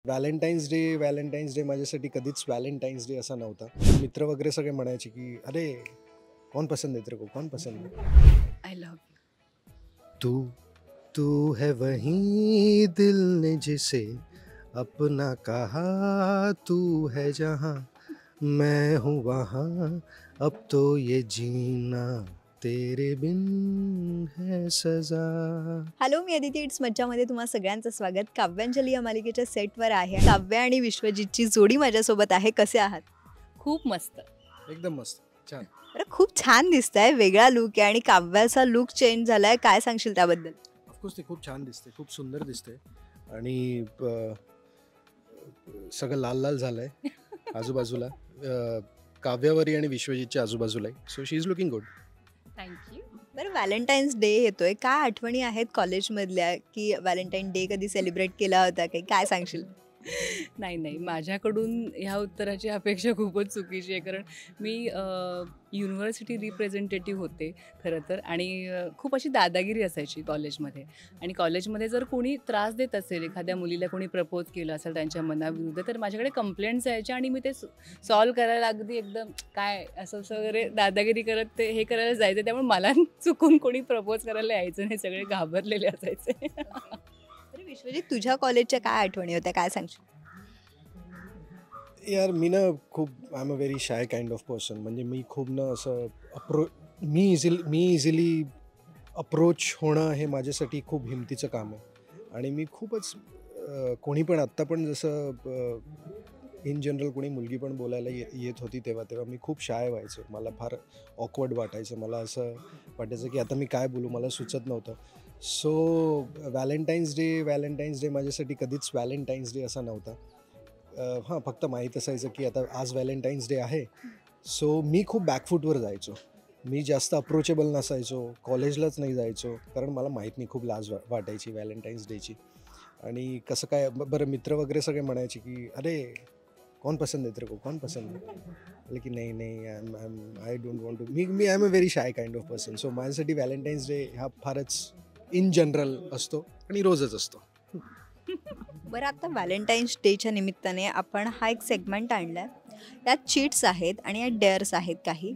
Valentine's day माझ्यासाठी कधीच Valentine's day असा नव्हता. मित्र वगैरे सगळे म्हणायचे की अरे कौन पसंद है तेरे को, कौन पसंद है? I love you. तू तू है वही दिल ने जिसे अपना कहा, तू है जहाँ मैं हूँ वहाँ, अब तो ये जीना तेरे बिन है सजा. Hello, me Aditi. इट्स मज्जामध्ये तुम्हा सगळ्यांचं स्वागत. काव्यांजली या मालिकेच्या सेटवर आहे. काव्य आणि विश्वजितची जोडी माझ्यासोबत आहे. कसे आहात? खूप मस्त. एकदम मस्त, छान. अरे खूप छान दिसताय. वेगळा लुक आहे आणि काव्याचा लुक चेंज झालाय. काय सांगशील त्याबद्दल? ऑफकोर्स ते खूप छान दिसते, खूप सुंदर दिसते आणि सगळं लाल लाल झालंय आजूबाजूला. काव्यावरी आणि विश्वजितच्या आजूबाजूला आहे. So she is looking good. Thank you. बरं, व्हॅलेंटाईन्स डे येतोय. काय आठवणी आहेत कॉलेजमधल्या, की व्हॅलेंटाईन डे कधी सेलिब्रेट केला होता काही? काय सांगशील? नाही, माझ्याकडून ह्या उत्तराची अपेक्षा खूपच चुकीची आहे. कारण मी युनिव्हर्सिटी रिप्रेझेंटेटिव्ह होते खरं तर. आणि खूप अशी दादागिरी असायची कॉलेजमध्ये. आणि कॉलेजमध्ये जर कोणी त्रास देत असेल, एखाद्या मुलीला कोणी प्रपोज केलं असेल त्यांच्या मनाविरुद्ध, तर माझ्याकडे कंप्लेंट्स यायच्या आणि मी ते सॉल्व करायला अगदी एकदम काय असं वगैरे दादागिरी करत ते हे करायला जायचं. त्यामुळे मला चुकून कोणी प्रपोज करायला यायचं नाही. सगळे घाबरलेले असायचे. अरे विश्वजित, तुझ्या कॉलेजच्या काय आठवणी होत्या? काय सांगशील? यार मी ना खूप I am a very shy kind of person. म्हणजे मी खूप ना असं मी इझिली अप्रोच होणं हे माझ्यासाठी खूप हिमतीचं काम आहे. आणि मी खूपच कोणी पण आत्ता पण जसं इन जनरल कोणी मुलगी पण बोलायला येत होती तेव्हा मी खूप शाय व्हायचो. मला फार ऑकवर्ड वाटायचं. मला असं वाटायचं की आता मी काय बोलू, मला सुचत नव्हतं. सो व्हॅलेंटाईन्स डे माझ्यासाठी कधीच व्हॅलेंटाईन्स डे असा नव्हता. हां, फक्त माहीत असायचं की आता आज व्हॅलेंटाईन्स डे आहे. सो मी खूप बॅकफूटवर जायचो. मी जास्त अप्रोचेबल नसायचो. कॉलेजलाच नाही जायचो कारण मला माहीत नाही, खूप लाज वाटायची व्हॅलेंटाईन्स डेची. आणि कसं काय बरं, मित्र वगैरे सगळे म्हणायचे की अरे कौन पसंद है तेरे को, कौन पसंद है? लेकिन नाही आय डोंट वॉन्ट टू. मी I am a very shy kind of person. So माझ्यासाठी व्हॅलेंटाईन्स डे हा फारच इन जनरल असतो आणि रोजच असतो. बरं, आता व्हॅलेंटाईन्स डेच्या निमित्ताने आपण हा एक सेगमेंट आणला आहे. त्यात चीट्स आहेत आणि यात डेअर्स आहेत काही.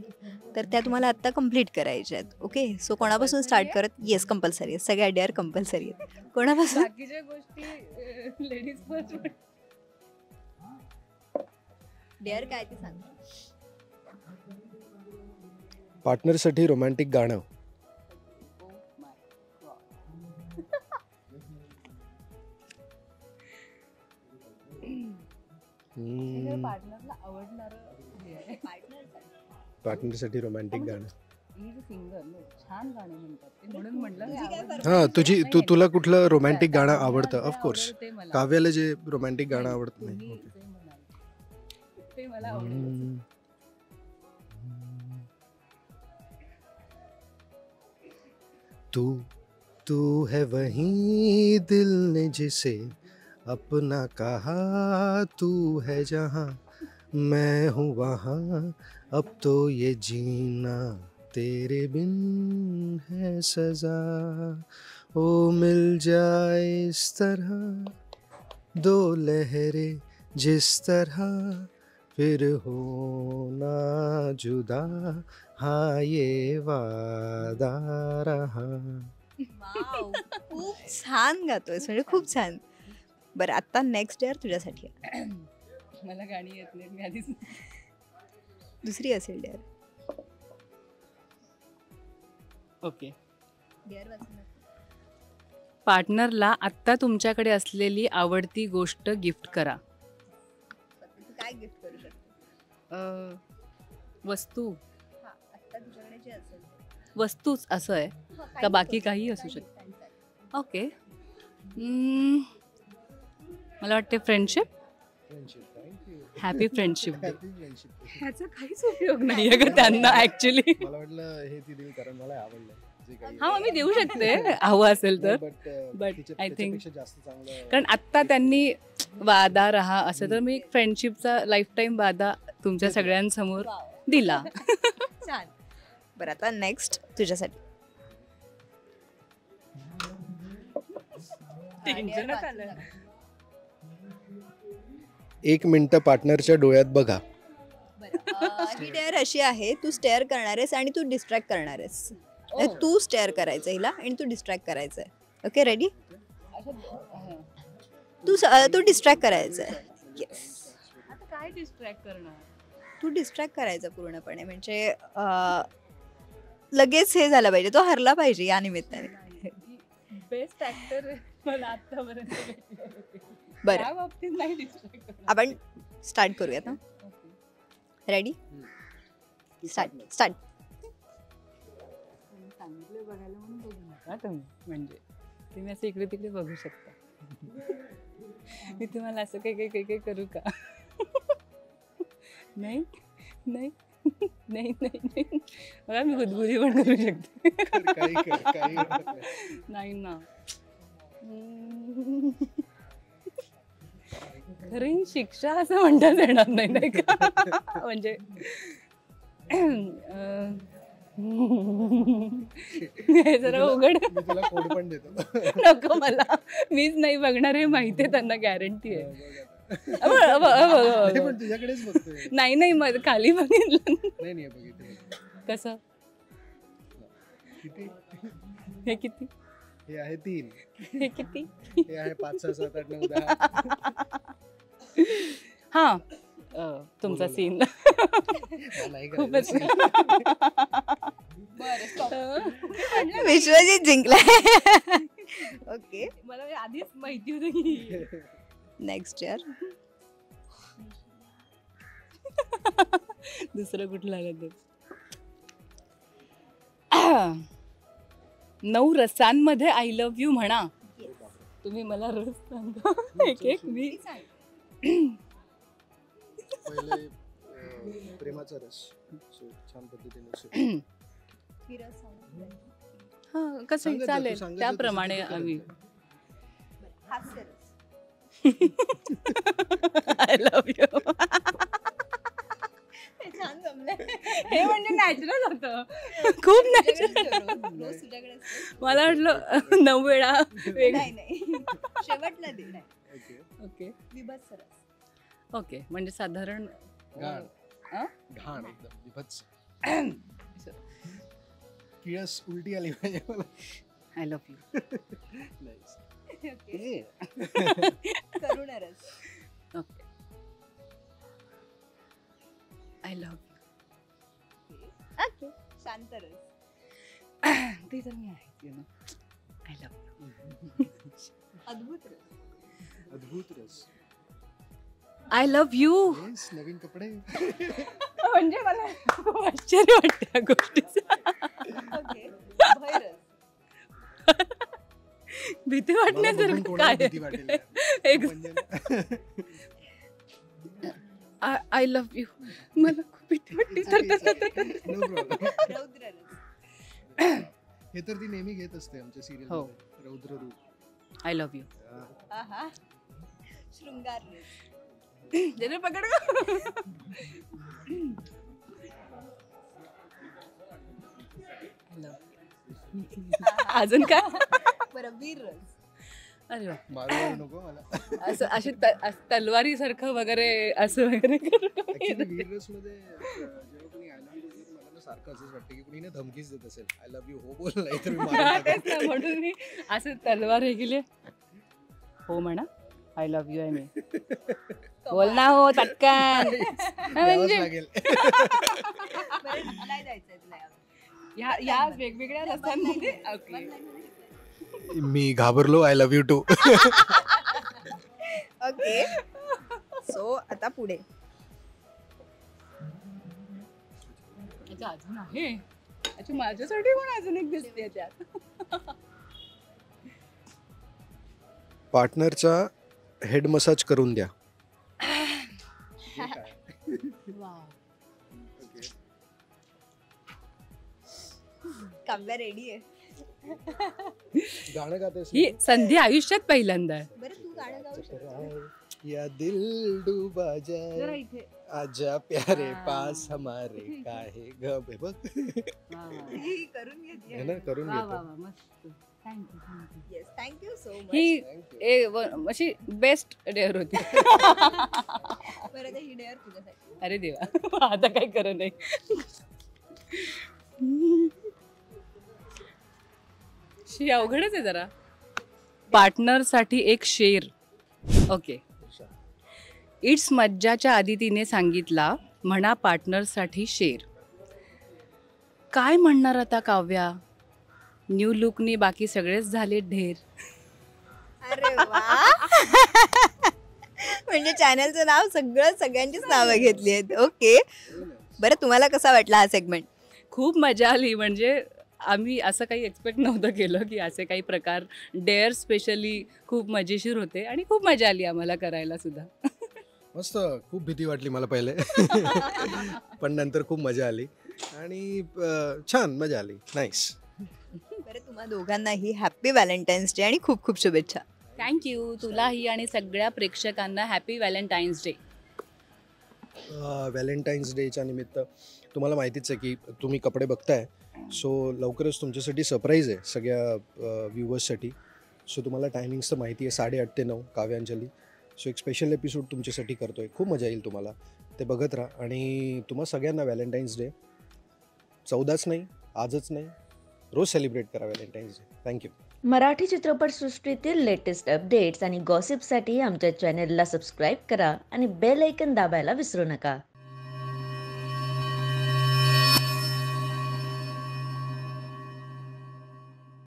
तर त्या तुम्हाला आत्ता कंप्लीट करायच्या आहेत. ओके, सो कोणापासून स्टार्ट करत? येस, कंपल्सरी आहे. सगळ्या डेअर कंपल्सरी आहेत. कोणापासून? बाकीच्या गोष्टी लेडीज फर्स्ट. डेअर काय ते सांग. पार्टनरसाठी रोमॅन्टिक गाणं. पार्टनरला आवडणारं पार्टनरसाठी रोमॅन्टिक गाणं. सिंगर छान गाणे म्हणतात ते, म्हणून म्हटलं. हां, तुला कुठलं रोमॅन्टिक गाणं आवडतं? ऑफकोर्स काव्याला जे रोमॅन्टिक गाणं आवडतं नाही. ते मला आवडतं. तू है वही दिल ने जिसे अपना कहा, तू है जहाँ मैं हूँ वहाँ, अब तो ये जीना तेरे बिन है सजा. ओ मिल जाए इस तरह दो लहरें जिस तरह, फिर होना जुदा, हाँ ये वादा रहा. वाव, खूप छान गातोयस. म्हणजे खूप छान. बरं, आता नेक्स्ट डेअर तुझ्यासाठी आहे. मला गाणी येत नाही, मी आधीच. दुसरी असेल डेअर. ओके. डेअर वाचणार. पार्टनरला आत्ता तुमच्याकडे असलेली आवडती गोष्ट गिफ्ट करा. तू काय गिफ्ट करू शकते? वस्तू. हां, आत्ता तुझ्याकडे जे असेल ते. वस्तूच असं आहे का बाकी काही असू शकतं? ओके. मला वाटते फ्रेंडशिप. Happy friendship day. ह्याचा काहीच उपयोग नाही आहे का त्यांना ॲक्च्युली. मला वाटलं हे ती देईल कारण मला आवडलं. हां, मी देऊ शकते हवं असेल तर. बट आय थिंक कारण आत्ता त्यांनी वादा रहा असं, तर मी फ्रेंडशिपचा लाईफ टाईम वादा तुमच्या सगळ्यांसमोर दिला. छान. बरं, आता नेक्स्ट तुझ्यासाठी. टेन्शनच आलं. 1 मिनिटं पार्टनरच्या डोळ्यात बघा. ही डेअर अशी आहे, तू स्टेअर करणार आहेस आणि तू डिस्ट्रॅक्ट करणार आहेस. तू स्टेअर करायचं हिला आणि तू डिस्ट्रॅक्ट करायचं आहे. Okay ready? तू डिस्ट्रॅक्ट करायचं आहे. येस. आता काय डिस्ट्रॅक्ट करणार? तू डिस्ट्रॅक्ट करायचं पूर्णपणे, म्हणजे लगेच हे झालं पाहिजे, तो हरला पाहिजे या निमित्ताने. बेस्ट ऍक्टर मला आतापर्यंत भेटले होते. बरं, त्या बाबतीत नाही डिस्ट्रॅक्ट करणार. आपण स्टार्ट करूयात ना. रेडी? स्टार्ट. सांगितलं बघायला म्हणून बघू नका तुम्ही, म्हणजे तुम्ही असं इकडे तिकडे बघू शकता. मी तुम्हाला असं काही करू का? नाही नाही नाही नाही नाही. बघा मी गुदगुदी पण करू शकते. नाही ना. खरं शिक्षा असं म्हणताच येणार नाही, नाही का? म्हणजे हे जरा उघड. नको मला, मीच नाही बघणार हे माहिती आहे त्यांना, गॅरंटी आहे. नाही नाही खाली बघितलं. कसं? हे किती? हे आहे 3. हे किती? हे आहे 5 6 7 8 9 10. हा तुमचा सीन खूपच. विश्वजित जिंकलाय. ओके, मला आधीच माहिती होतं की. नेक्स्ट इयर दुसरं कुठलं आलं तर 9 रसांमध्ये आय लव्ह यू म्हणा. तुम्ही मला रस सांगा एक मी. पहिले प्रेमाचा रस छान पद्धतीने. हा कसं चालेल त्याप्रमाणे आम्ही. I love you. छान जमलंय. हे म्हणजे नॅचरल होतं, खूप नॅचरल. मला वाटलं 9 वेळा नाही शेवटला दे. ओके विभत्स रस. ओके, म्हणजे साधारण घाण एकदम विभत्स. किळस उलटी आली पाहिजे मला. I love you. करुण रस. Okay I love you. Okay, शांत रस. ते तर मी आहे, you know. I love you. अद्भुत रस. अद्भुत रस. I love you. नवीन कपडे. म्हणजे मला खूप आश्चर्य वाटतं या गोष्टीचं. ओके, भय रस. भीती वाटण्यासारखं काय? I love you. मला खूप भीती वाटते. रौद्र रस. हे तर ती नेहमी घेत असते आमच्या सिरियल. हो. रौद्र रूप. I love you. आहा, शृंगार रस. जरा पकड. अजून काय? बरं, वीर रस. अरे वा. मारू नको मला. असं अशी तलवारी सारखं वगैरे असं वगैरे ऍक्च्युली वीर रस मध्ये जेव्हा कोणी आय लव्ह यू मला ना सारखं असंच वाटतं की कोणी ना धमकीच देत असेल. आय लव्ह यू हो बोल, नाही तर मी मारून टाकेन. म्हणून मी असं तलवार हे केली. हो म्हणा, आय लव्ह यू आहे मी. बोल ना हो पटकन. म्हणजे लागेल. नाही जायचंय तुला या वेगवेगळ्या रसांमध्ये. मी घाबरलो. I love you too. Okay, so आता पुढे. अच्छा अजून आहे. अच्छा माझ्यासाठी पण अजून एक दिसते त्यात. पार्टनरचा हेड मसाज करून द्या. काव्या रेडी आहे. गाणं गातेस ही संधी आयुष्यात पहिल्यांदा आहे. बरं, तू गाणं गाऊ शकतो. या दिल डूबा जाए आजा प्यारे पास हमारे काहे गब. बघ ही करून घेतली. है ना, करून वा वा घेतो. वा मस्त. Yes, thank you so much. ही अशी बेस्ट डेअर होती. बरं आता ही डेअर तुझ्यासाठी. अरे देवा, आता काही खरं नाही. शी अवघडच आहे जरा. पार्टनरसाठी एक शेर. ओके. इट्स मज्जाच्या आधी तिने सांगितला म्हणा पार्टनरसाठी शेर. काय म्हणणार आता काव्या? न्यू लुकनी बाकी सगळेच झाले ढेर. अरे वा. म्हणजे चॅनलचं नाव सगळ्यांचीच नावं घेतली आहेत. ओके, बरं तुम्हाला कसा वाटला हा सेगमेंट? खूप मजा आली. म्हणजे आम्ही असं काही एक्सपेक्ट नव्हतं केलं की असे काही प्रकार डेअर स्पेशली खूप मजेशीर होते आणि खूप मजा आली आम्हाला करायला सुद्धा. मस्त. खूप भीती वाटली मला पहिले पण नंतर खूप मजा आली आणि छान मजा आली. नाईस. बरं तुम्हा दोघांनाही हॅपी व्हॅलेंटाईन्स डे आणि खूप खूप शुभेच्छा. थँक्यू. तुलाही आणि सगळ्या प्रेक्षकांना हॅपी व्हॅलेंटाईन्स डे. व्हॅलेंटाईन्स डेच्या निमित्त तुम्हाला माहितीच आहे की तुम्ही कपडे बघताय, सो लवकरच तुमच्यासाठी सरप्राईज आहे सगळ्या व्ह्युअर्ससाठी. सो तुम्हाला टायमिंग्स तर माहिती आहे, 8:30 ते 9 काव्यांजली. सो एक स्पेशल एपिसोड तुमच्यासाठी करतो आहे. खूप मजा येईल तुम्हाला, ते बघत राहा. आणि तुम्हा सगळ्यांना व्हॅलेंटाईन्स डे 14च नाही, आजच नाही, रोज सेलिब्रेट करा व्हॅलेंटाईन्स डे. थँक्यू. मराठी चित्रपटसृष्टीतील लेटेस्ट अपडेट्स आणि गॉसिपसाठी आमच्या चॅनेलला सबस्क्राईब करा आणि बेल ऐकन दाबायला विसरू नका.